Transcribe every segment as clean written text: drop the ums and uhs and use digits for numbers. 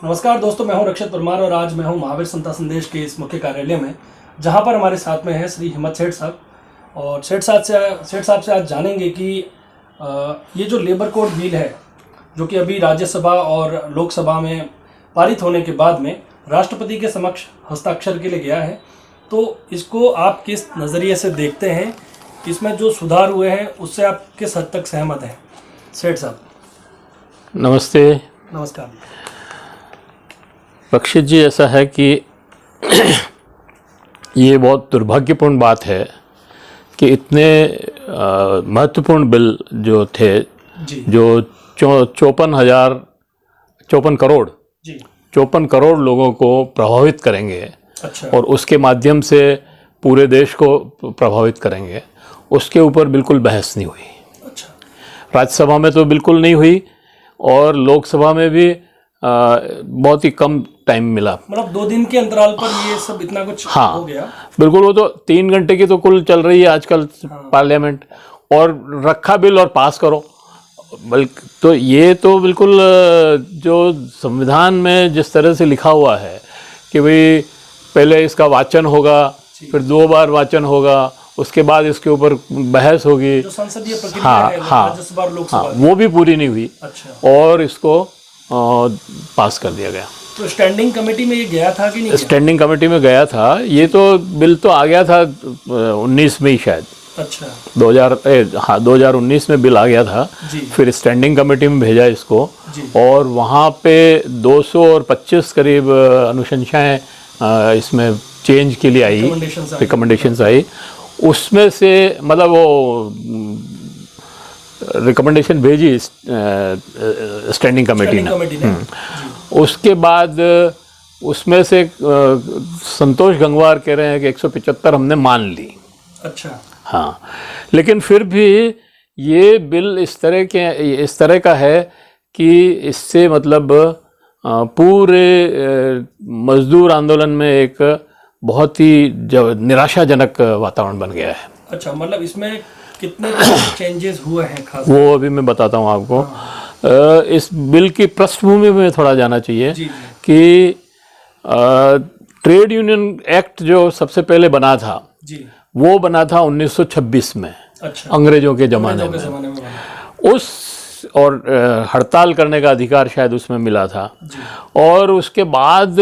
नमस्कार दोस्तों, मैं हूं रक्षित परमार और आज मैं हूं महावीर संता संदेश के इस मुख्य कार्यालय में, जहां पर हमारे साथ में है श्री हिम्मत सेठ साहब। और सेठ साहब से आज जानेंगे कि ये जो लेबर कोड बिल है, जो कि अभी राज्यसभा और लोकसभा में पारित होने के बाद में राष्ट्रपति के समक्ष हस्ताक्षर के लिए गया है, तो इसको आप किस नज़रिए से देखते हैं? इसमें जो सुधार हुए हैं उससे आप किस हद तक सहमत हैं? सेठ साहब नमस्ते। नमस्कार। रक्षित जी, ऐसा है कि ये बहुत दुर्भाग्यपूर्ण बात है कि इतने महत्वपूर्ण बिल जो थे जी, जो 54 करोड़ लोगों को प्रभावित करेंगे, अच्छा, और उसके माध्यम से पूरे देश को प्रभावित करेंगे, उसके ऊपर बिल्कुल बहस नहीं हुई। अच्छा, राज्यसभा में तो बिल्कुल नहीं हुई और लोकसभा में भी बहुत ही कम टाइम मिला। मतलब 2 दिन के अंतराल पर ये सब इतना कुछ हो गया। बिल्कुल, वो तो 3 घंटे की तो कुल चल रही है आजकल पार्लियामेंट, और रखा बिल और पास करो। बल्कि तो ये तो बिल्कुल जो संविधान में जिस तरह से लिखा हुआ है कि भाई पहले इसका वाचन होगा, फिर 2 बार वाचन होगा, उसके बाद इसके ऊपर बहस होगी, जो संसदीय प्रक्रिया है, राज्यसभा और लोकसभा, वो भी पूरी नहीं हुई। अच्छा, और इसको पास कर दिया गया। तो स्टैंडिंग कमेटी में ये गया था कि नहीं? स्टैंडिंग कमेटी में गया था। ये तो बिल तो आ गया था 19 में ही शायद। अच्छा, 2019 में बिल आ गया था जी। फिर स्टैंडिंग कमेटी में भेजा इसको जी। और वहाँ पे 225 करीब अनुशंसाएं इसमें चेंज के लिए आई, रिकमेंडेशंस आई। उसमें से मतलब वो रिकमेंडेशन भेजी स्टैंडिंग कमेटी ने। उसके बाद उसमें से संतोष गंगवार कह रहे हैं कि 175 हमने मान ली। अच्छा, हाँ, लेकिन फिर भी ये बिल इस तरह का है कि इससे मतलब पूरे मजदूर आंदोलन में एक बहुत ही निराशाजनक वातावरण बन गया है। अच्छा, मतलब इसमें कितने चेंजेस हुए हैं खास? वो अभी मैं बताता हूँ आपको। इस बिल की पृष्ठभूमि में थोड़ा जाना चाहिए। जी, जी। कि ट्रेड यूनियन एक्ट जो सबसे पहले बना था, जी, वो बना था 1926 में। अच्छा, अंग्रेजों के ज़माने में बना। उस और हड़ताल करने का अधिकार शायद उसमें मिला था। जी। और उसके बाद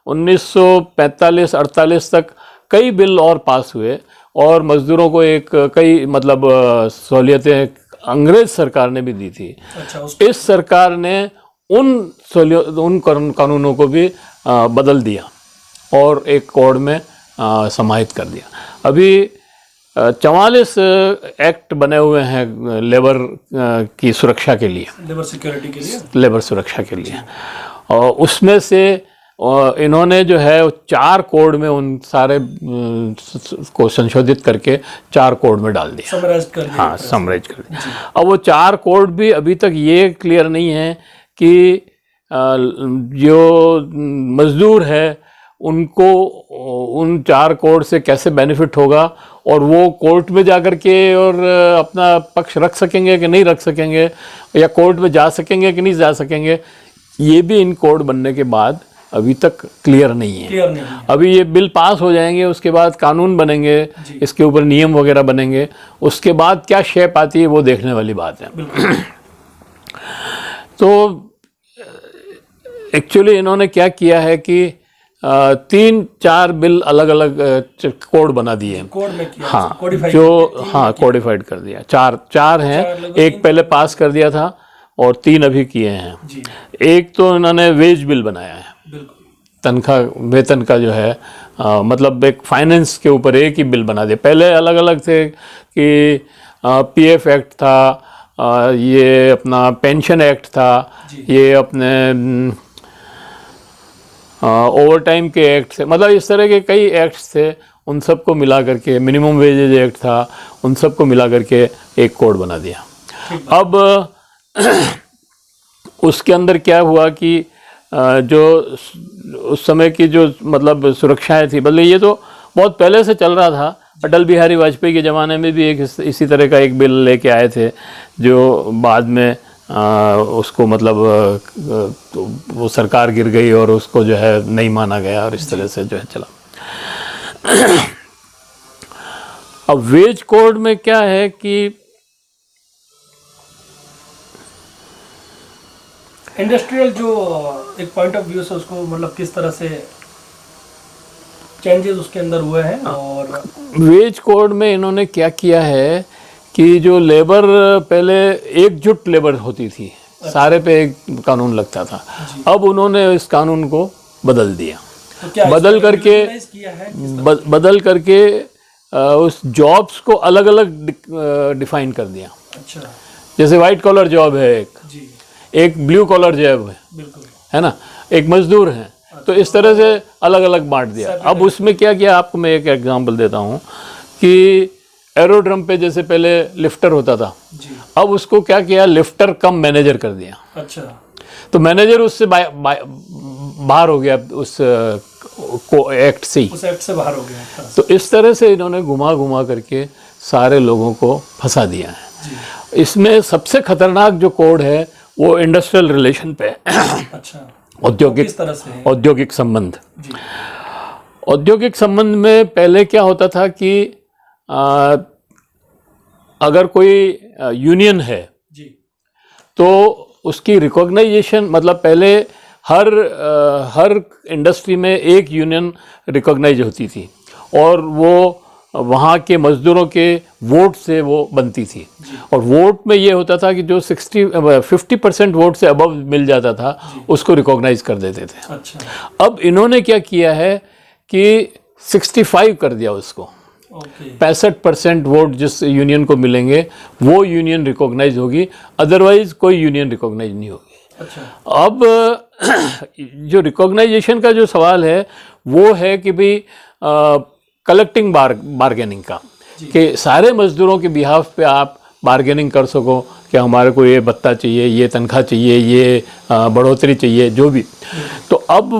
1945-48 तक कई बिल और पास हुए और मज़दूरों को कई मतलब सहूलियतें अंग्रेज सरकार ने भी दी थी। अच्छा, इस सरकार ने उन कानूनों को भी बदल दिया और एक कोड में समाहित कर दिया। अभी 44 एक्ट बने हुए हैं लेबर की सुरक्षा के लिए, लेबर सिक्योरिटी के लिए, लेबर सुरक्षा के लिए। और उसमें से इन्होंने जो है 4 कोड में उन सारे को संशोधित करके 4 कोड में डाल दिया, समराइज कर दिया। हाँ, समराइज कर दिया। अब वो 4 कोड भी अभी तक ये क्लियर नहीं है कि जो मजदूर है उनको उन 4 कोड से कैसे बेनिफिट होगा और वो कोर्ट में जाकर के और अपना पक्ष रख सकेंगे कि नहीं रख सकेंगे, या कोर्ट में जा सकेंगे कि नहीं जा सकेंगे। ये भी इन कोड बनने के बाद अभी तक क्लियर नहीं है। अभी ये बिल पास हो जाएंगे, उसके बाद कानून बनेंगे, इसके ऊपर नियम वगैरह बनेंगे, उसके बाद क्या शेप आती है वो देखने वाली बात है। तो एक्चुअली इन्होंने क्या किया है कि 3-4 बिल अलग अलग कोड बना दिए हैं। कोड में किया, हाँ, कोडिफाइड कोडिफाइड कर दिया। 4 हैं, एक पहले पास कर दिया था और 3 अभी किए हैं। एक तो इन्होंने वेज बिल बनाया है, तनख्वाह वेतन का जो है मतलब एक फाइनेंस के ऊपर एक ही बिल बना दिया। पहले अलग अलग थे कि पीएफ एक्ट था, ये अपना पेंशन एक्ट था, ये अपने ओवर टाइम के एक्ट थे, मतलब इस तरह के कई एक्ट्स थे। उन सबको मिला करके मिनिमम वेजेज एक्ट था, उन सबको मिला करके एक कोड बना दिया। अब उसके अंदर क्या हुआ कि जो उस समय की जो मतलब सुरक्षाएं थी, मतलब ये तो बहुत पहले से चल रहा था। अटल बिहारी वाजपेयी के ज़माने में भी इसी तरह का एक बिल लेके आए थे, जो बाद में उसको मतलब तो वो सरकार गिर गई और उसको जो है नहीं माना गया और इस तरह से जो है चला। अब वेज कोड में क्या है कि इंडस्ट्रियल जो एक पॉइंट ऑफ व्यू से उसको मतलब किस तरह से चेंजेस उसके अंदर हुए हैं। और वेज कोड में इन्होंने क्या किया है कि जो लेबर पहले एकजुट लेबर होती थी, सारे पे एक कानून लगता था, अब उन्होंने इस कानून को बदल दिया। तो क्या बदल करके किया है बदल करके उस जॉब्स को अलग अलग डिफाइन कर दिया। अच्छा, जैसे वाइट कॉलर जॉब है जी, एक ब्लू कॉलर जॉब है, बिल्कुल, है ना, एक मजदूर है। तो इस तरह से अलग अलग बांट दिया। अब उसमें क्या किया, आपको मैं एक एग्जांपल देता हूँ कि एरोड्रम पे जैसे पहले लिफ्टर होता था, जी, अब उसको क्या किया, लिफ्टर कम मैनेजर कर दिया। अच्छा, तो मैनेजर उससे बाहर हो गया, उस एक्ट से ही, उस एक्ट से बाहर हो गया। तो इस तरह से इन्होंने घुमा घुमा करके सारे लोगों को फंसा दिया है। इसमें सबसे खतरनाक जो कोड है वो इंडस्ट्रियल रिलेशन पे है। अच्छा, औद्योगिक किस तरह से है? औद्योगिक संबंध। जी, औद्योगिक संबंध में पहले क्या होता था कि अगर कोई यूनियन है जी, तो उसकी रिकॉग्नाइजेशन, मतलब पहले हर इंडस्ट्री में एक यूनियन रिकॉग्नाइज होती थी और वो वहाँ के मजदूरों के वोट से वो बनती थी। और वोट में ये होता था कि जो 50% वोट से अबव मिल जाता था उसको रिकॉग्नाइज कर देते थे। अच्छा, अब इन्होंने क्या किया है कि 65 कर दिया उसको। ओके, 65% वोट जिस यूनियन को मिलेंगे वो यूनियन रिकॉग्नाइज होगी, अदरवाइज कोई यूनियन रिकॉग्नाइज नहीं होगी। अच्छा, अब जो रिकॉग्नाइजेशन का जो सवाल है वो है कि भाई कलेक्टिंग बार्गेनिंग का, कि सारे मजदूरों के बिहाफ पे आप बार्गेनिंग कर सको कि हमारे को ये भत्ता चाहिए, ये तनख्वाह चाहिए, ये बढ़ोतरी चाहिए, जो भी। तो अब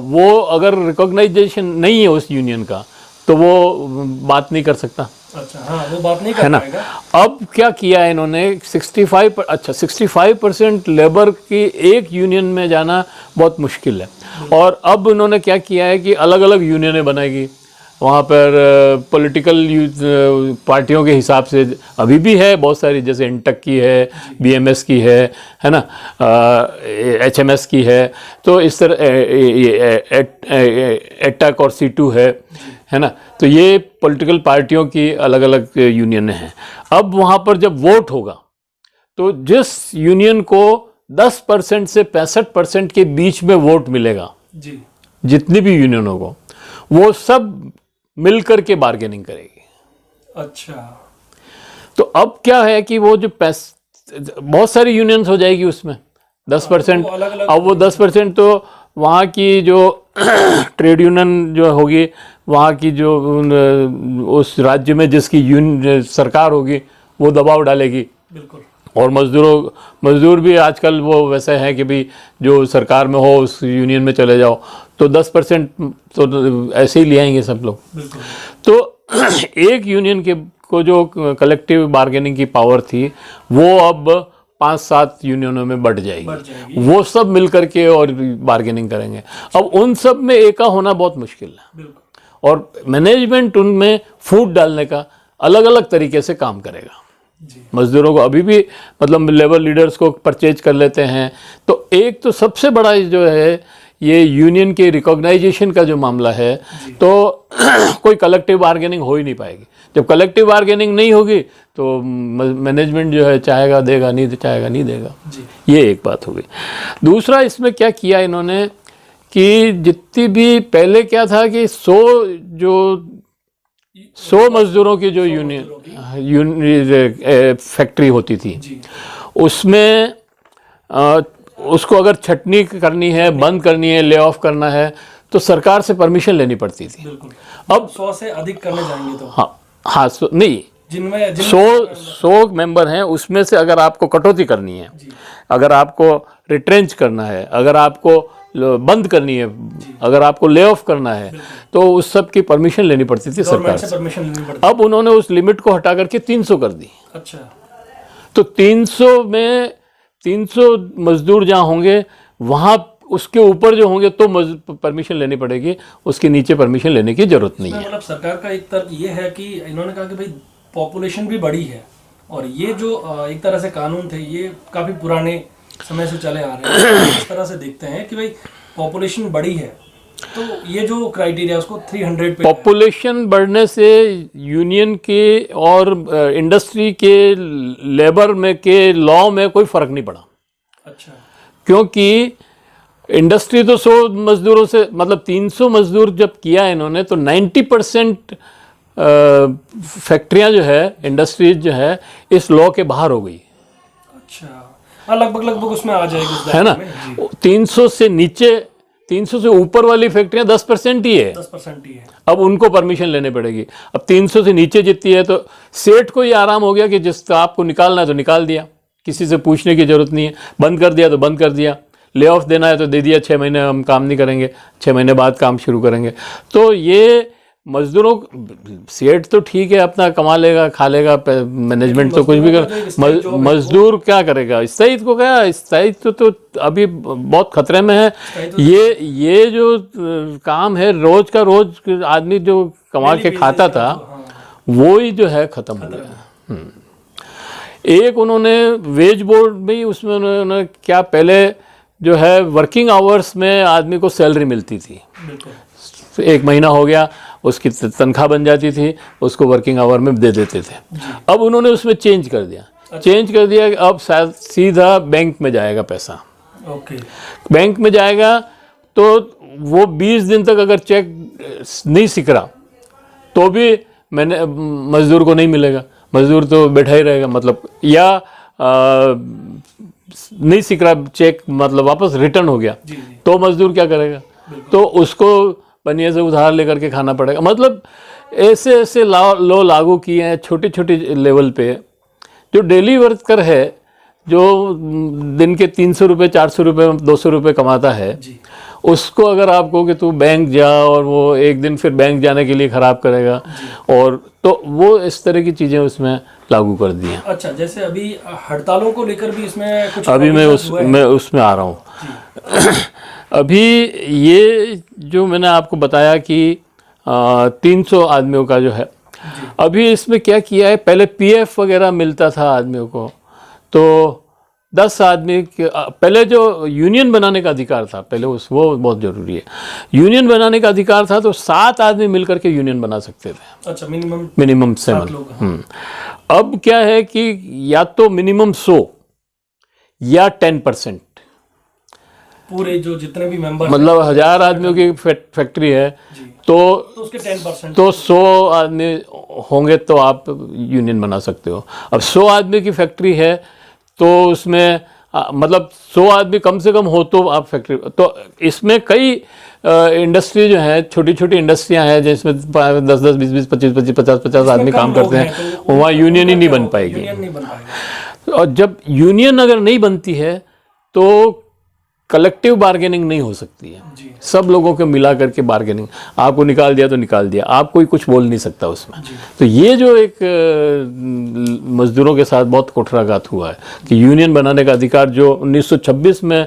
वो अगर रिकॉग्नाइजेशन नहीं है उस यूनियन का तो वो बात नहीं कर सकता। अच्छा, हाँ, वो बात नहीं कर है ना। पाएगा। अब क्या किया है इन्होंने, 65% लेबर की एक यूनियन में जाना बहुत मुश्किल है। और अब उन्होंने क्या किया है कि अलग अलग यूनियनें बनाएगी वहाँ पर पॉलिटिकल पार्टियों के हिसाब से। अभी भी है बहुत सारी, जैसे इंटक की है, बीएमएस की है ना, एचएमएस की है। तो इस तरह एटक और C2 है ना। तो ये पॉलिटिकल पार्टियों की अलग अलग यूनियन हैं। अब वहाँ पर जब वोट होगा तो जिस यूनियन को 10% से 65% के बीच में वोट मिलेगा, जी, जितनी भी यूनियनों को, वो सब मिलकर के बार्गेनिंग करेगी। अच्छा, तो अब क्या है कि वो जो बहुत सारी यूनियंस हो जाएगी उसमें 10%। अब वो 10% तो वहाँ की जो ट्रेड यूनियन जो होगी, वहाँ की जो उस राज्य में जिसकी सरकार होगी वो दबाव डालेगी। बिल्कुल, और मजदूर भी आजकल वो वैसे हैं कि भाई जो सरकार में हो उस यूनियन में चले जाओ, तो 10% तो ऐसे ही ले आएंगे सब लोग। बिल्कुल, तो एक यूनियन को जो कलेक्टिव बार्गेनिंग की पावर थी वो अब 5-7 यूनियनों में बढ़ जाएगी। वो सब मिलकर के और बार्गेनिंग करेंगे। अब उन सब में एका होना बहुत मुश्किल है। बिल्कुल, और मैनेजमेंट उनमें फूट डालने का अलग अलग तरीके से काम करेगा। जी, मजदूरों को अभी भी मतलब लेबर लीडर्स को परचेज कर लेते हैं। तो एक तो सबसे बड़ा जो है ये यूनियन के रिकॉग्नाइजेशन का जो मामला है, तो कोई कलेक्टिव बार्गेनिंग हो ही नहीं पाएगी। जब कलेक्टिव बार्गेनिंग नहीं होगी तो मैनेजमेंट जो है चाहेगा देगा, नहीं चाहेगा नहीं देगा। जी, ये एक बात हो गई। दूसरा, इसमें क्या किया इन्होंने कि जितनी भी पहले क्या था कि 100 मजदूरों की जो फैक्ट्री होती थी, जी, उसमें उसको अगर छटनी करनी है, बंद करनी है, ले ऑफ करना है तो सरकार से परमिशन लेनी पड़ती थी। बिल्कुल। अब 100 से अधिक करने जाएंगे तो हाँ नहीं, जिनमें 100 मेंबर हैं उसमें से अगर आपको कटौती करनी है, अगर आपको रिट्रेंच करना है, अगर आपको बंद करनी है, अगर आपको ले ऑफ करना है, तो उस सब की परमिशन लेनी पड़ती थी सरकार से। परमिशन लेनी पड़ती। अब उन्होंने उस लिमिट को हटा करके 300 कर दी। अच्छा, तो 300 में 300 मजदूर जहाँ होंगे वहाँ उसके ऊपर जो होंगे तो परमिशन लेनी पड़ेगी, उसके नीचे परमिशन लेने की जरूरत नहीं है। मतलब सरकार का एक तर्क ये है कि इन्होंने कहा कि भाई पॉपुलेशन भी बड़ी है और ये जो एक तरह से कानून थे ये काफी पुराने समय से चले आ रहे हैं। इस तरह से देखते हैं कि भाई पॉपुलेशन बड़ी है तो ये जो क्राइटेरिया उसको 300 पे पॉपुलेशन बढ़ने से यूनियन के और इंडस्ट्री के लेबर में के लॉ में कोई फर्क नहीं पड़ा। अच्छा, क्योंकि इंडस्ट्री तो 100 मजदूरों से मतलब 300 मजदूर जब किया इन्होंने तो 90% फैक्ट्रियां जो है, इंडस्ट्रीज जो है इस लॉ के बाहर हो गई। अच्छा, हाँ लगभग उसमें आ जाएगी उस है ना। दायरे में, जी। 300 से नीचे 300 से ऊपर वाली फैक्ट्रियां 10% ही है, 10% ही है। अब उनको परमिशन लेने पड़ेगी। अब 300 से नीचे जितनी है तो सेठ को ये आराम हो गया कि जिस आपको निकालना है तो निकाल दिया, किसी से पूछने की जरूरत नहीं है। बंद कर दिया तो बंद कर दिया, ले ऑफ देना है तो दे दिया, 6 महीने हम काम नहीं करेंगे, 6 महीने बाद काम शुरू करेंगे। तो ये मजदूरों, सेठ तो ठीक है अपना कमा लेगा खा लेगा, मैनेजमेंट तो कुछ भी कर, मजदूर क्या करेगा? स्थायित्व को क्या, स्थायित्व तो अभी बहुत खतरे में है। ये जो काम है रोज का रोज आदमी जो कमा के खाता था वो ही जो है खत्म हो गया। एक उन्होंने वेज बोर्ड में, उसमें उन्होंने क्या, पहले जो है वर्किंग आवर्स में आदमी को सैलरी मिलती थी, 1 महीना हो गया उसकी तनख्वाह बन जाती थी, उसको वर्किंग आवर में दे देते थे। अब उन्होंने उसमें चेंज कर दिया। अच्छा। चेंज कर दिया कि अब सीधा बैंक में जाएगा पैसा। ओके। बैंक में जाएगा तो वो 20 दिन तक अगर चेक नहीं सीख रहा तो भी मैंने मजदूर को नहीं मिलेगा, मजदूर तो बैठा ही रहेगा, मतलब या नहीं सीख रहा चेक, मतलब वापस रिटर्न हो गया तो मजदूर क्या करेगा? तो उसको बनिए से उधार लेकर के खाना पड़ेगा। मतलब ऐसे ऐसे लॉ लागू किए हैं छोटे छोटे लेवल पे। जो डेली वर्कर है, जो दिन के 300 रुपये 400 रुपये 200 रुपये कमाता है, उसको अगर आप कहो कि तू बैंक जा, और वो एक दिन फिर बैंक जाने के लिए ख़राब करेगा, और तो वो इस तरह की चीज़ें उसमें लागू कर दी हैं। अच्छा, जैसे अभी हड़तालों को लेकर भी इसमें कुछ, अभी मैं उसमें आ रहा हूँ। अभी ये जो मैंने आपको बताया कि 300 आदमियों का जो है, अभी इसमें क्या किया है, पहले पीएफ वगैरह मिलता था आदमियों को, तो 10 आदमी के पहले जो यूनियन बनाने का अधिकार था, पहले वो बहुत ज़रूरी है, यूनियन बनाने का अधिकार था तो 7 आदमी मिलकर के यूनियन बना सकते थे। अच्छा, मिनिमम 7। अब क्या है कि या तो मिनिमम 100 या 10%, पूरे जो जितने भी मेंबर, मतलब 1000 आदमियों की फैक्ट्री है तो उसके 10%, तो 100 आदमी होंगे तो आप यूनियन बना सकते हो। अब 100 आदमी की फैक्ट्री है तो उसमें मतलब 100 आदमी कम से कम हो तो आप फैक्ट्री, तो इसमें कई इंडस्ट्री जो है, छोटी छोटी इंडस्ट्रियां हैं जिसमें 10-10, 20-20, 25-25, 50-50 आदमी काम करते हैं, वहाँ यूनियन ही नहीं बन पाएगी। और जब यूनियन अगर नहीं बनती है तो कलेक्टिव बार्गेनिंग नहीं हो सकती है। सब लोगों को मिला करके बार्गेनिंग, आपको निकाल दिया तो निकाल दिया, आप कोई कुछ बोल नहीं सकता उसमें। तो ये जो एक मजदूरों के साथ बहुत कुठाराघात हुआ है कि यूनियन बनाने का अधिकार जो 1926 में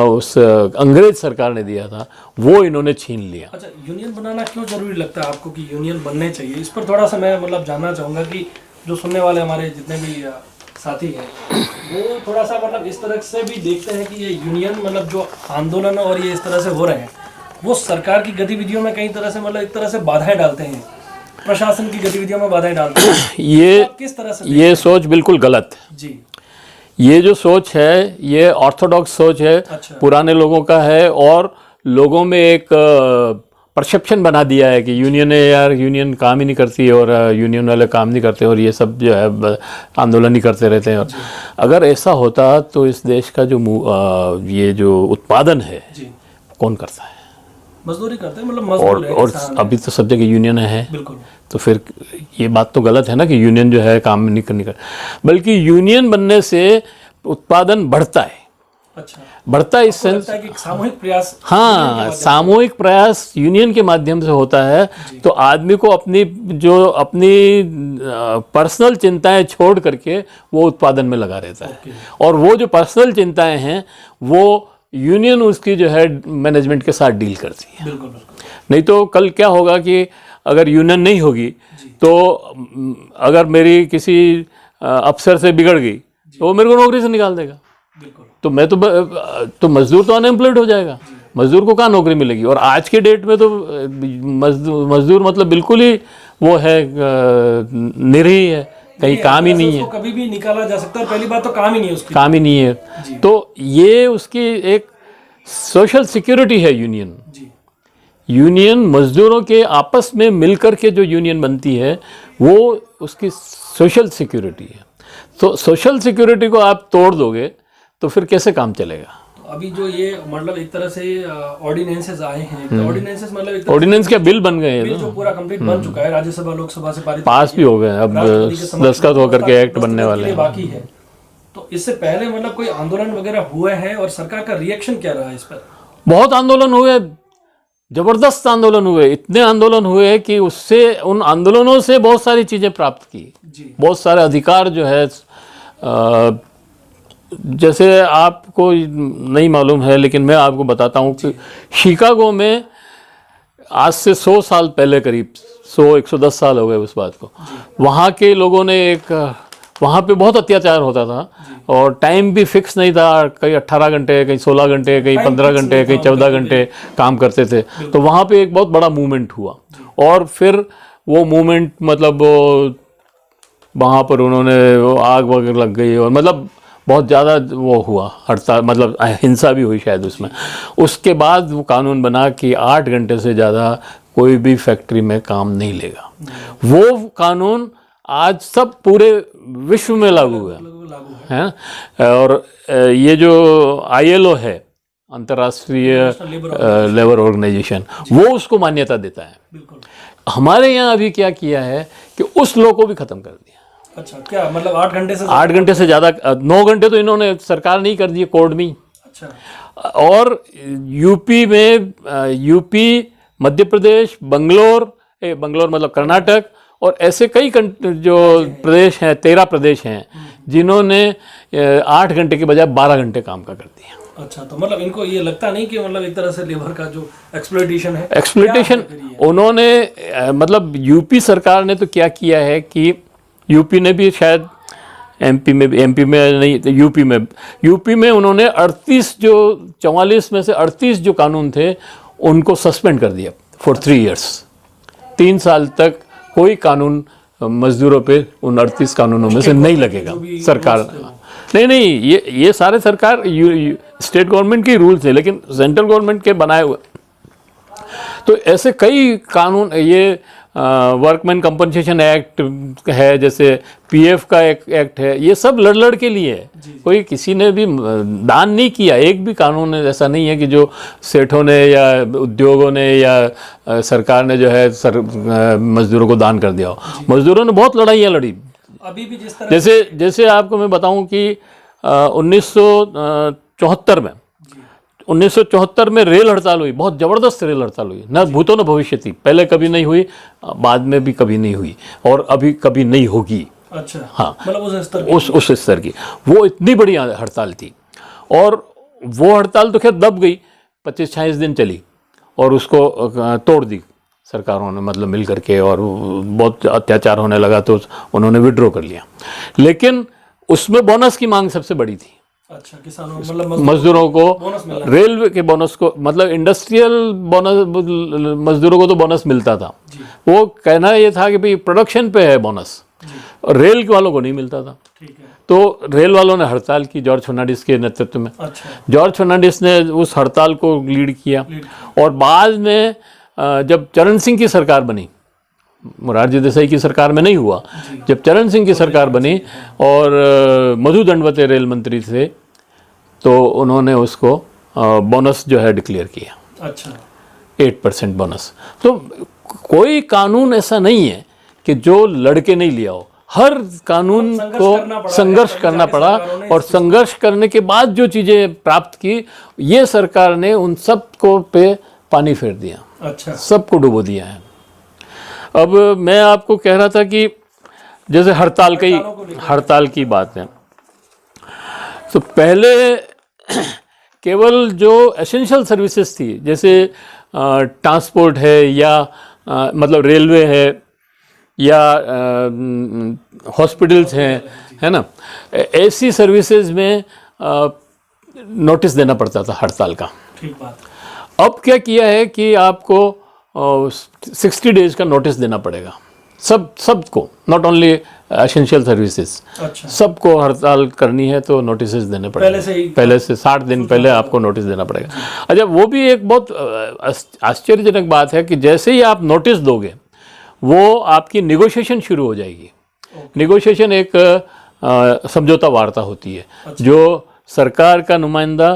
उस अंग्रेज सरकार ने दिया था वो इन्होंने छीन लिया। अच्छा, यूनियन बनाना क्यों जरूरी लगता है आपको कि यूनियन बनने चाहिए? इस पर थोड़ा सा मैं मतलब जानना चाहूँगा कि जो सुनने वाले हमारे जितने भी साथी हैं वो थोड़ा सा मतलब इस तरह से भी देखते हैं कि ये यूनियन मतलब जो आंदोलन और ये इस तरह से हो रहे हैं वो सरकार की गतिविधियों में कई तरह से मतलब एक तरह से बाधाएं डालते हैं, प्रशासन की गतिविधियों में बाधाएं डालते हैं। ये तो किस तरह से ये सोच बिल्कुल गलत है जी। ये जो सोच है ये ऑर्थोडॉक्स सोच है। अच्छा। पुराने लोगों का है, और लोगों में एक परसेप्शन बना दिया है कि यूनियन है यार, यूनियन काम ही नहीं करती और यूनियन वाले काम नहीं करते और ये सब जो है आंदोलन ही करते रहते हैं। और अगर ऐसा होता तो इस देश का जो ये जो उत्पादन है कौन करता है? मजदूरी करते हैं, मतलब मजदूर है, और अभी तो सब जगह यूनियन है। बिल्कुल। तो फिर ये बात तो गलत है ना कि यूनियन जो है काम नहीं करनी कर, बल्कि यूनियन बनने से उत्पादन बढ़ता है। अच्छा, बढ़ता इस आपको सेंस, लगता है कि सामूहिक प्रयास हाँ, सामूहिक प्रयास यूनियन के माध्यम से होता है। तो आदमी को अपनी पर्सनल चिंताएं छोड़ करके वो उत्पादन में लगा रहता है, और वो जो पर्सनल चिंताएं हैं वो यूनियन उसकी जो है मैनेजमेंट के साथ डील करती है। बिल्कुल बिल्कुल। नहीं तो कल क्या होगा कि अगर यूनियन नहीं होगी तो अगर मेरी किसी अफसर से बिगड़ गई तो वो मेरे को नौकरी से निकाल देगा, बिल्कुल। तो मैं तो मजदूर तो अनएम्प्लॉयड हो जाएगा, मजदूर को कहाँ नौकरी मिलेगी। और आज के डेट में तो मजदूर मतलब बिल्कुल ही वो है, निरीह है, कहीं काम ही नहीं है, उसको कभी भी निकाला जा सकता है, और पहली बात तो काम ही नहीं है उसकी, काम ही नहीं है। तो ये उसकी एक सोशल सिक्योरिटी है यूनियन। जी। यूनियन मजदूरों के आपस में मिलकर के जो यूनियन बनती है वो उसकी सोशल सिक्योरिटी है। तो सोशल सिक्योरिटी को आप तोड़ दोगे तो फिर कैसे काम चलेगा। तो अभी जो ये मतलब एक तरह से ऑर्डिनेंसेस आए हैं, तो ऑर्डिनेंसेस मतलब एक तरह ऑर्डिनेंस क्या बिल बन गए हैं, बिल जो पूरा कंप्लीट बन चुका है, राज्यसभा लोकसभा से पास भी हो गए, अब दस्तखत होकर के एक्ट बनने वाले हैं। बाकी है। तो इससे पहले मतलब कोई आंदोलन वगैरह हुए हैं, और सरकार का रिएक्शन क्या रहा है इस पर? बहुत आंदोलन हुए, जबरदस्त आंदोलन हुए, इतने आंदोलन हुए कि उससे, उन आंदोलनों से बहुत सारी चीजें प्राप्त की, बहुत सारे अधिकार जो है, जैसे आपको नहीं मालूम है लेकिन मैं आपको बताता हूँ कि शिकागो में आज से 100 साल पहले, करीब 110 साल हो गए उस बात को, वहाँ के लोगों ने वहाँ पे बहुत अत्याचार होता था, और टाइम भी फिक्स नहीं था, कहीं 18 घंटे, कहीं 16 घंटे, कहीं 15 घंटे, कहीं 14 घंटे काम करते थे। तो वहाँ पे एक बहुत बड़ा मूवमेंट हुआ, और फिर वो मूवमेंट मतलब वहाँ पर उन्होंने आग वगैरह लग गई, और मतलब बहुत ज़्यादा वो हुआ, हड़ताल, मतलब हिंसा भी हुई शायद उसमें। उसके बाद वो कानून बना कि 8 घंटे से ज़्यादा कोई भी फैक्ट्री में काम नहीं लेगा। वो कानून आज सब पूरे विश्व में लागू है। और ये जो ILO है, अंतर्राष्ट्रीय लेबर ऑर्गेनाइजेशन, वो उसको मान्यता देता है। हमारे यहाँ अभी क्या किया है कि उस लॉ को भी ख़त्म कर दिया। अच्छा, क्या मतलब 8 घंटे से ज़्यादा, 9 घंटे तो इन्होंने सरकार नहीं कर दिए कोर्ट में। अच्छा। और यूपी, मध्य प्रदेश, बंगलोर मतलब कर्नाटक, और ऐसे कई जो प्रदेश हैं, 13 प्रदेश हैं जिन्होंने 8 घंटे के बजाय 12 घंटे काम का कर दिया। अच्छा, तो मतलब इनको ये लगता नहीं कि मतलब एक तरह से लेबर का जो एक्सप्लॉयटेशन उन्होंने मतलब यूपी सरकार ने तो क्या किया है कि यूपी ने भी शायद एमपी में नहीं, यूपी में उन्होंने 44 में से 38 जो कानून थे उनको सस्पेंड कर दिया फॉर 3 इयर्स। 3 साल तक कोई कानून मजदूरों पे उन 38 कानूनों में से नहीं लगेगा। सरकार नहीं, ये सारे सरकार स्टेट गवर्नमेंट के रूल्स हैं, लेकिन सेंट्रल गवर्नमेंट के बनाए हुए। तो ऐसे कई कानून, ये वर्कमैन कंपनसेशन एक्ट है, जैसे PF का एक एक्ट है, ये सब लड़ के लिए है। कोई किसी ने भी दान नहीं किया, एक भी कानून ऐसा नहीं है कि जो सेठों ने या उद्योगों ने या सरकार ने जो है मजदूरों को दान कर दिया हो। मजदूरों ने बहुत लड़ाइयाँ लड़ी। अभी भी जिस तरह जैसे आपको मैं बताऊं कि 1974 में रेल हड़ताल हुई, बहुत ज़बरदस्त रेल हड़ताल हुई, न भूतो न भविष्यति, पहले कभी नहीं हुई, बाद में भी कभी नहीं हुई, और अभी कभी नहीं होगी। अच्छा, हाँ, मतलब उस स्तर की वो इतनी बड़ी हड़ताल थी, और वो हड़ताल तो खैर दब गई, 25-26 दिन चली, और उसको तोड़ दी सरकारों ने, मतलब मिल करके, और बहुत अत्याचार होने लगा तो उन्होंने विड्रॉ कर लिया। लेकिन उसमें बोनस की मांग सबसे बड़ी थी। अच्छा, किसानों मतलब मजदूरों को रेलवे के बोनस को, मतलब इंडस्ट्रियल बोनस, मजदूरों को तो बोनस मिलता था। वो कहना ये था कि भाई प्रोडक्शन पे है बोनस, और रेल वालों को नहीं मिलता था। तो रेल वालों ने हड़ताल की जॉर्ज फर्नांडिस के नेतृत्व में। जॉर्ज फर्नांडिस ने उस हड़ताल को लीड किया, और बाद में जब चरण सिंह की सरकार बनी, मोरारजी देसाई की सरकार में नहीं हुआ, जब चरण सिंह की सरकार बनी और मधु दंडवते रेल मंत्री थे, तो उन्होंने उसको बोनस जो है डिक्लेयर किया। अच्छा, 8% बोनस। तो कोई कानून ऐसा नहीं है कि जो लड़के नहीं लिया हो। हर कानून को संघर्ष करना पड़ा और संघर्ष करने के बाद जो चीज़ें प्राप्त की, ये सरकार ने उन सब को पे पानी फेर दिया, अच्छा, सबको डुबो दिया है। अब मैं आपको कह रहा था कि जैसे हड़ताल की बात है, तो पहले केवल जो एसेंशियल सर्विसेज थी, जैसे ट्रांसपोर्ट है या मतलब रेलवे है या हॉस्पिटल्स हैं, है ना, ऐसी सर्विसेज में नोटिस देना पड़ता था हड़ताल का। ठीक बात। अब क्या किया है कि आपको 60 डेज का नोटिस देना पड़ेगा सबको, नॉट ओनली एसेंशियल सर्विसेज, अच्छा, सबको हड़ताल करनी है तो नोटिस देने पड़ेंगे। पहले से 60 दिन पहले आपको नोटिस देना पड़ेगा। अच्छा, वो भी एक बहुत आश्चर्यजनक बात है कि जैसे ही आप नोटिस दोगे वो आपकी निगोशिएशन शुरू हो जाएगी। निगोशिएशन एक समझौता वार्ता होती है, अच्छा, जो सरकार का नुमाइंदा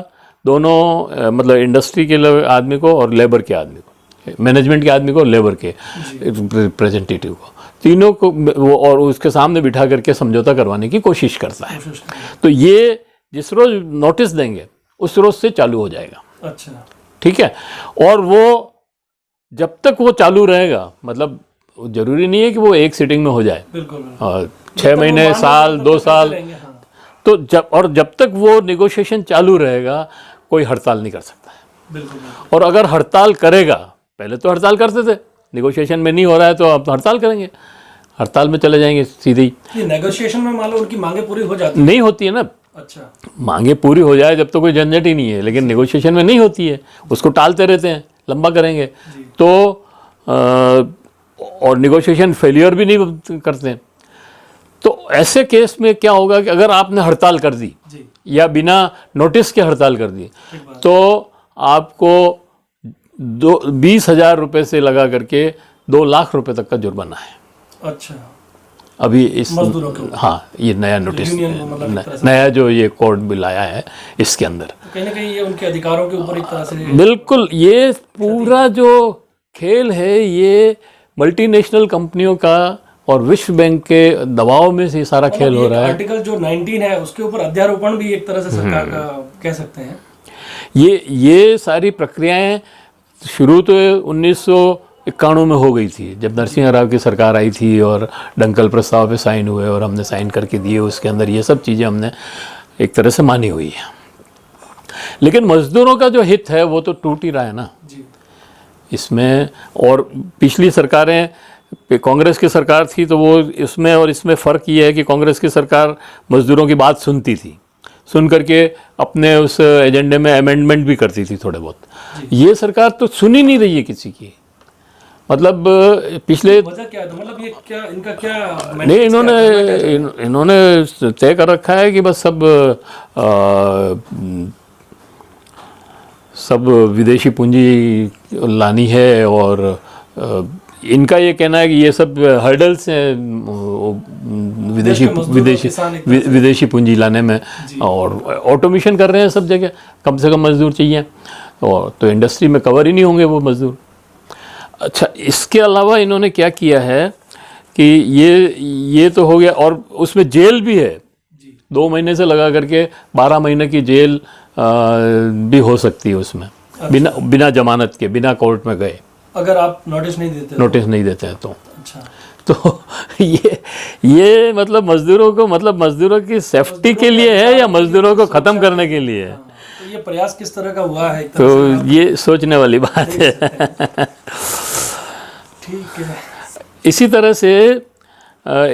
दोनों मतलब इंडस्ट्री के आदमी को और लेबर के आदमी को, मैनेजमेंट के आदमी को और लेबर के रिप्रेजेंटेटिव को, तीनों को वो और उसके सामने बिठा करके समझौता करवाने की कोशिश करता है। तो ये जिस रोज़ नोटिस देंगे उस रोज़ से चालू हो जाएगा। अच्छा, ठीक है। और वो जब तक वो चालू रहेगा, मतलब जरूरी नहीं है कि वो एक सिटिंग में हो जाए, बिल्कुल, 6 महीने, साल, 2 साल, तो जब तक वो निगोशिएशन चालू रहेगा कोई हड़ताल नहीं कर सकता है। बिल्कुल। और अगर हड़ताल करेगा, पहले तो हड़ताल करते थे, निगोशिएशन में नहीं हो रहा है तो अब हड़ताल करेंगे, हड़ताल में चले जाएंगे सीधे ही। ये नेगोशिएशन में मान लो उनकी मांगे पूरी हो जाती नहीं होती है ना। अच्छा, मांगे पूरी हो जाए जब तो कोई झंझट ही नहीं है, लेकिन निगोशिएशन में नहीं होती है, उसको टालते रहते हैं, लंबा करेंगे तो और निगोशिएशन फेलियर भी नहीं करते हैं। तो ऐसे केस में क्या होगा कि अगर आपने हड़ताल कर दी या बिना नोटिस के हड़ताल कर दी तो आपको 20,000 रुपये से लगा करके 2 लाख रुपए तक का जुर्माना है। अच्छा, अभी इस मजदूरों के, हाँ, ये नया नोटिस, मतलब नया जो ये कोड बिल आया है इसके अंदर कहीं ना कहीं ये उनके अधिकारों के ऊपर एक तरह से, बिल्कुल, ये पूरा जो खेल है ये मल्टीनेशनल कंपनियों का और विश्व बैंक के दबाव में से सारा खेल हो रहा है। आर्टिकल जो 19 है उसके ऊपर अध्यारोपण भी एक तरह से सरकार का कह सकते हैं। ये सारी प्रक्रियाएं शुरू तो 1991 में हो गई थी, जब नरसिंह राव की सरकार आई थी और डंकल प्रस्ताव पे साइन हुए और हमने साइन करके दिए, उसके अंदर ये सब चीज़ें हमने एक तरह से मानी हुई है। लेकिन मजदूरों का जो हित है वो तो टूट ही रहा है ना जी। इसमें। और पिछली सरकारें, कांग्रेस की सरकार थी तो वो इसमें और इसमें फ़र्क ये है कि कांग्रेस की सरकार मज़दूरों की बात सुनती थी, सुन करके अपने उस एजेंडे में अमेंडमेंट भी करती थी थोड़े बहुत। ये सरकार तो सुन ही नहीं रही है किसी की। मतलब पिछले वजह क्या है, मतलब ये क्या इनका क्या नहीं, इन्होंने तय कर रखा है कि बस सब विदेशी पूंजी लानी है और इनका ये कहना है कि ये सब हर्डल्स हैं विदेशी पूंजी लाने में, और ऑटोमेशन कर रहे हैं सब जगह, कम से कम मजदूर चाहिए, और तो इंडस्ट्री में कवर ही नहीं होंगे वो मजदूर। अच्छा, इसके अलावा इन्होंने क्या किया है कि ये तो हो गया, और उसमें जेल भी है, 2 महीने से लगा करके 12 महीने की जेल भी हो सकती है उसमें। अच्छा। बिना जमानत के, बिना कोर्ट में गए, अगर आप नोटिस नहीं देते हैं तो। अच्छा, तो ये मतलब मजदूरों की सेफ्टी के लिए है या मजदूरों को ख़त्म करने के लिए है? तो ये प्रयास किस तरह का हुआ है? तो ये सोचने वाली बात है। ठीक है। इसी तरह से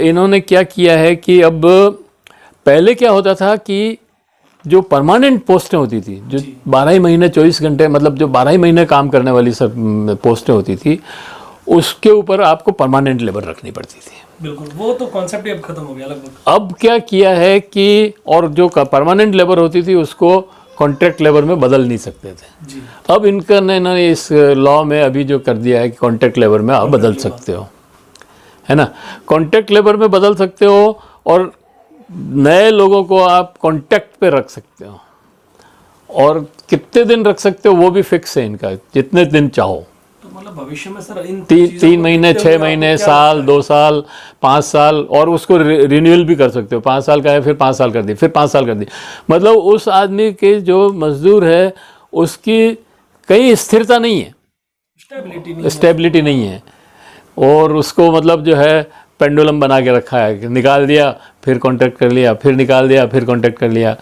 इन्होंने क्या किया है कि अब पहले क्या होता था कि जो परमानेंट पोस्टें होती थी, जो 12 ही महीने 24 घंटे, मतलब जो 12 ही महीने काम करने वाली सब पोस्टें होती थी, उसके ऊपर आपको परमानेंट लेबर रखनी पड़ती थी। बिल्कुल, वो तो कॉन्सेप्ट ही अब खत्म हो गया लगभग। अब क्या किया है कि और जो परमानेंट लेबर होती थी उसको कॉन्ट्रैक्ट लेबर में बदल नहीं सकते थे जी। अब इन्होंने इस लॉ में अभी जो कर दिया है कि कॉन्ट्रैक्ट लेबर में आप बदल सकते हो, है ना, कॉन्ट्रैक्ट लेबर में बदल सकते हो, और नए लोगों को आप कॉन्ट्रैक्ट पे रख सकते हो, और कितने दिन रख सकते हो वो भी फिक्स है इनका, जितने दिन चाहो। तो मतलब भविष्य में सर इन 3 महीने, 6 महीने, साल, 2 साल, 5 साल, और उसको रिन्यूअल भी कर सकते हो। 5 साल का है, फिर 5 साल कर दिए, फिर 5 साल कर दिए। मतलब उस आदमी के जो मजदूर है उसकी कहीं स्थिरता नहीं है, स्टेबिलिटी नहीं है। और उसको मतलब जो है पेंडुलम बना के रखा है, निकाल दिया फिर कॉन्टैक्ट कर लिया, फिर निकाल दिया फिर कॉन्टैक्ट कर लिया।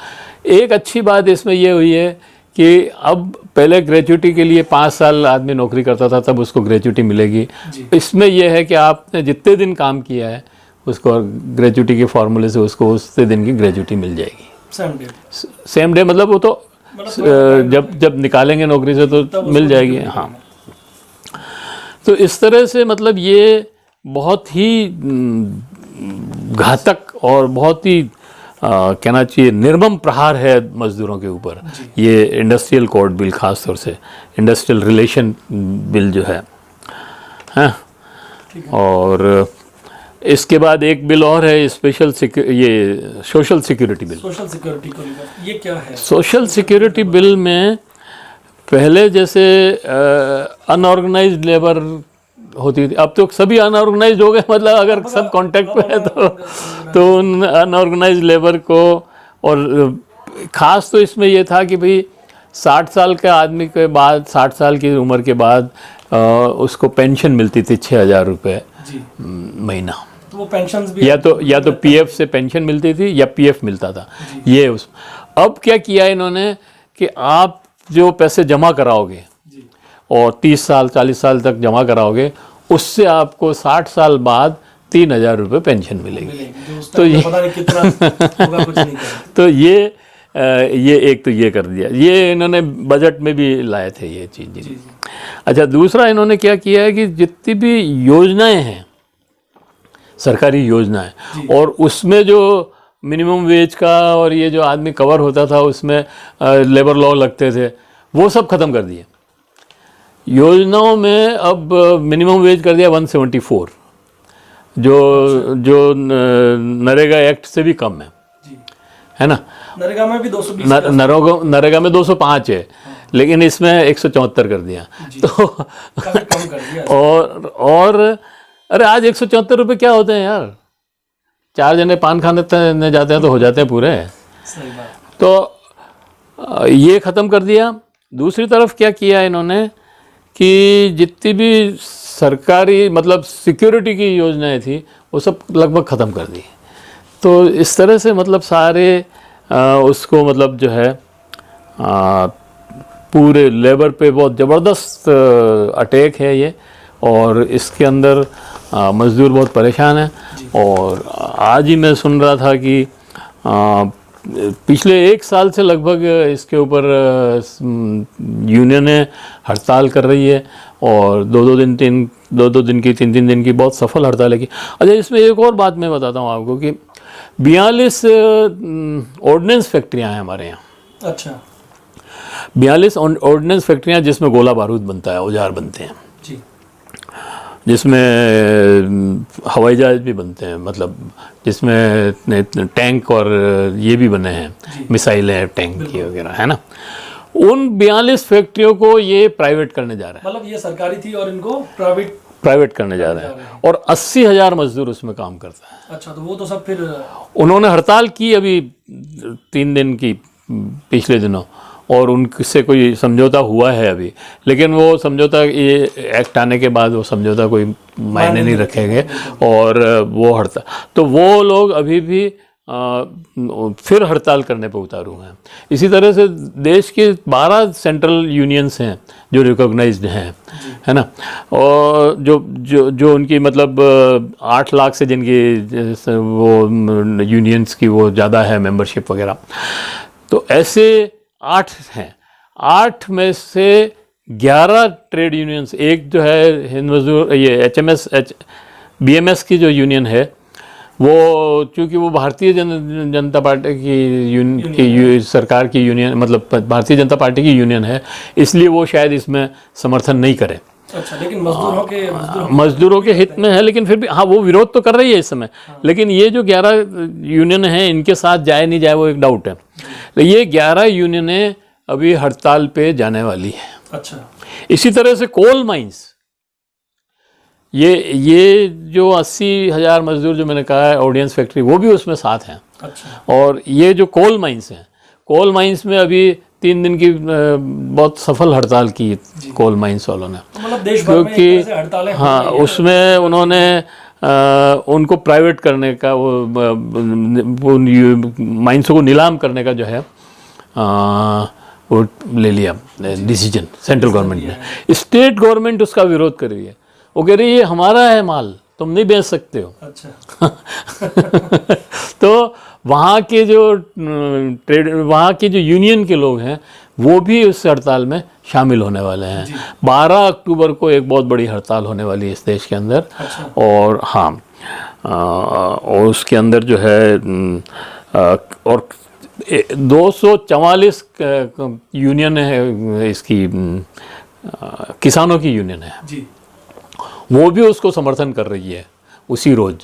एक अच्छी बात इसमें ये हुई है कि अब पहले ग्रेजुटी के लिए 5 साल आदमी नौकरी करता था, तब उसको ग्रेजुटी मिलेगी। इसमें यह है कि आपने जितने दिन काम किया है उसको ग्रेजुटी के फार्मूले से उसको उतने दिन की ग्रेजुटी मिल जाएगी। सेम डे मतलब वो तो जब निकालेंगे नौकरी से तो मिल जाएगी। हाँ, तो इस तरह से मतलब ये बहुत ही घातक और बहुत ही कहना चाहिए निर्मम प्रहार है मजदूरों के ऊपर, ये इंडस्ट्रियल कोड बिल, खास तौर से इंडस्ट्रियल रिलेशन बिल जो है। हाँ, और इसके बाद एक बिल और है, स्पेशल ये social security bill. Social security को ये क्या है? सोशल सिक्योरिटी बिल में पहले जैसे अनऑर्गेनाइज्ड लेबर होती थी, अब तो सभी अनऑर्गेनाइज्ड हो गए। मतलब अगर सब कांटेक्ट में है तो उन अनऑर्गेनाइज्ड लेबर को, और ख़ास तो इसमें यह था कि भाई 60 साल के आदमी के बाद, 60 साल की उम्र के बाद उसको पेंशन मिलती थी 6,000 रुपये महीना। तो वो पेंशन भी या तो पीएफ से पेंशन मिलती थी या पीएफ मिलता था ये उस। अब क्या किया इन्होंने कि आप जो पैसे जमा कराओगे और 30 साल 40 साल तक जमा कराओगे, उससे आपको 60 साल बाद 3,000 रुपये पेंशन मिलेगी। तो ये पता नहीं कितना होगा, कुछ नहीं तो ये एक तो ये कर दिया, ये इन्होंने बजट में भी लाए थे ये चीज़। अच्छा, दूसरा इन्होंने क्या किया है कि जितनी भी योजनाएं हैं, सरकारी योजनाएं, और उसमें जो मिनिमम वेज का और ये जो आदमी कवर होता था उसमें लेबर लॉ लगते थे, वो सब ख़त्म कर दिए। योजनाओं में अब मिनिमम वेज कर दिया 174, जो नरेगा एक्ट से भी कम है ना। नरेगा में भी 220, नरेगा में 205 है, लेकिन इसमें 174 कर दिया। तो कम कर दिया। और अरे आज 174 रुपये क्या होते हैं यार, 4 जने पान खाने जाते हैं तो हो जाते हैं पूरे। सही बात। तो ये ख़त्म कर दिया। दूसरी तरफ क्या किया इन्होंने कि जितनी भी सरकारी मतलब सिक्योरिटी की योजनाएं थी वो सब लगभग ख़त्म कर दी। तो इस तरह से मतलब सारे उसको मतलब जो है पूरे लेबर पे बहुत ज़बरदस्त अटैक है ये, और इसके अंदर मज़दूर बहुत परेशान हैं। और आज ही मैं सुन रहा था कि पिछले 1 साल से लगभग इसके ऊपर यूनियनें हड़ताल कर रही है, और 2-2 दिन की 3-3 दिन की बहुत सफल हड़ताल की। अच्छा, इसमें एक और बात मैं बताता हूँ आपको कि 42 ऑर्डिनेंस फैक्ट्रियाँ हैं हमारे यहाँ। अच्छा, 42 ऑर्डिनेंस फैक्ट्रियाँ जिसमें गोला बारूद बनता है, औजार बनते हैं जी, जिसमें हवाई जहाज भी बनते हैं, मतलब जिसमें टैंक और ये भी बने हैं, मिसाइलें, टैंक की वगैरह, है ना। उन 42 फैक्ट्रियों को ये प्राइवेट करने जा रहे हैं। मतलब ये सरकारी थी और इनको प्राइवेट करने जा रहे हैं, और 80,000 मजदूर उसमें काम करता है। अच्छा, तो वो तो सब फिर उन्होंने हड़ताल की अभी 3 दिन की पिछले दिनों, और उनसे कोई समझौता हुआ है अभी, लेकिन वो समझौता, ये एक्ट आने के बाद वो समझौता कोई मायने नहीं रखेंगे, और वो हड़ताल, तो वो लोग अभी भी फिर हड़ताल करने पर उतारू हैं। इसी तरह से देश के 12 सेंट्रल यूनियंस हैं जो रिकॉग्नाइज्ड हैं, है ना, और जो उनकी मतलब 8 लाख से जिनकी वो यूनियंस की वो ज़्यादा है मेंबरशिप वगैरह, तो ऐसे 8 हैं। 8 में से 11 ट्रेड यूनियंस, एक जो है हिंद मजदूर, ये BMS की जो यूनियन है, वो चूँकि वो भारतीय जनता पार्टी की सरकार की यूनियन, मतलब भारतीय जनता पार्टी की यूनियन है, इसलिए वो शायद इसमें समर्थन नहीं करे। अच्छा, लेकिन मजदूरों के हित में है, लेकिन फिर भी हाँ, वो विरोध तो कर रही है इस समय। लेकिन ये जो 11 यूनियन हैं, इनके साथ जाए नहीं जाए वो एक डाउट है। तो ये 11 यूनियनें अभी हड़ताल पे जाने वाली है। अच्छा, इसी तरह से कोल माइंस, ये जो 80,000 मजदूर जो मैंने कहा है ऑर्डिनेंस फैक्ट्री, वो भी उसमें साथ हैं। अच्छा। और ये जो कोल माइंस हैं, कोल माइंस में अभी 3 दिन की बहुत सफल हड़ताल की कोल माइंस वालों ने, तो मतलब देश भर में एक तरह से हड़तालें हो हाँ, रही हैं। उसमें उन्होंने उनको प्राइवेट करने का, वो माइंसों को नीलाम करने का जो है वो ले लिया डिसीजन तो गवर्नमेंट ने। स्टेट गवर्नमेंट उसका विरोध कर रही है, वो कह रही है ये हमारा है माल, तुम नहीं बेच सकते हो। अच्छा। तो वहाँ के जो यूनियन के लोग हैं वो भी उस हड़ताल में शामिल होने वाले हैं। 12 अक्टूबर को एक बहुत बड़ी हड़ताल होने वाली है इस देश के अंदर। अच्छा। और हाँ, और उसके अंदर जो है और 244 यूनियन है, इसकी किसानों की यूनियन है जी, वो भी उसको समर्थन कर रही है। उसी रोज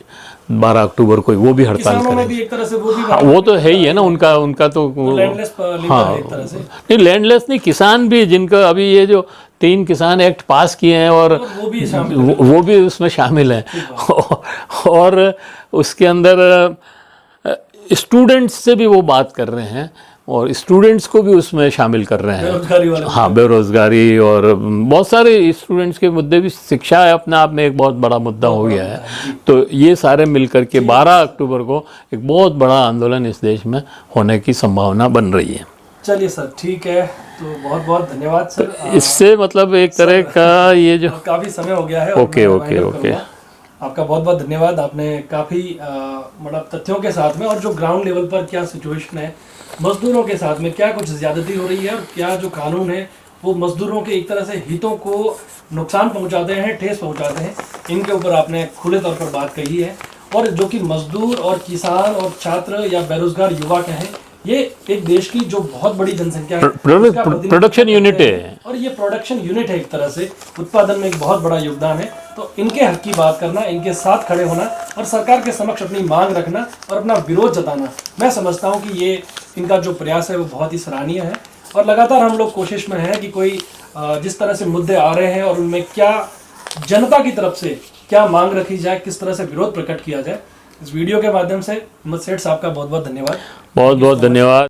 12 अक्टूबर को वो भी हड़ताल किसानों में करेंगे। भी एक तरह से वो भी हाँ, वो तो है ही है ना, उनका तो लैंडलेस लेबर हाँ, है एक तरह से। नहीं लैंडलेस नहीं, किसान भी, जिनका अभी ये जो 3 किसान एक्ट पास किए हैं और वो भी शामिल वो भी उसमें शामिल हैं। और उसके अंदर स्टूडेंट्स से भी वो बात कर रहे हैं और स्टूडेंट्स को भी उसमें शामिल कर रहे हैं। बेरोजगारी वाले। हाँ, बेरोजगारी और बहुत सारे स्टूडेंट्स के मुद्दे भी, शिक्षा है अपने आप में एक बहुत बड़ा मुद्दा हो गया है। तो ये सारे मिलकर के 12 अक्टूबर को एक बहुत बड़ा आंदोलन इस देश में होने की संभावना बन रही है। चलिए सर, ठीक है, तो बहुत बहुत धन्यवाद सर। इससे मतलब एक तरह का ये जो काफ़ी समय हो गया है। ओके ओके ओके, आपका बहुत बहुत धन्यवाद। आपने काफ़ी मतलब तथ्यों के साथ में और जो ग्राउंड लेवल पर क्या सिचुएशन है, मजदूरों के साथ में क्या कुछ ज़्यादती हो रही है और क्या जो कानून है वो मजदूरों के एक तरह से हितों को नुकसान पहुंचाते हैं, ठेस पहुंचाते हैं, इनके ऊपर आपने खुले तौर पर बात कही है। और जो कि मजदूर और किसान और छात्र या बेरोजगार युवा कहें, ये एक देश की जो बहुत बड़ी जनसंख्या है, प्रोडक्शन यूनिट है और ये प्रोडक्शन यूनिट है, एक तरह से उत्पादन में एक बहुत बड़ा योगदान है। तो इनके हक की बात करना, इनके साथ खड़े होना और सरकार के समक्ष अपनी मांग रखना और अपना विरोध जताना, मैं समझता हूँ कि ये इनका जो प्रयास है वो बहुत ही सराहनीय है। और लगातार हम लोग कोशिश में हैं कि कोई जिस तरह से मुद्दे आ रहे हैं और उनमें क्या जनता की तरफ से क्या मांग रखी जाए, किस तरह से विरोध प्रकट किया जाए। इस वीडियो के माध्यम से हिम्मत सेठ साहब का बहुत बहुत धन्यवाद। बहुत बहुत धन्यवाद।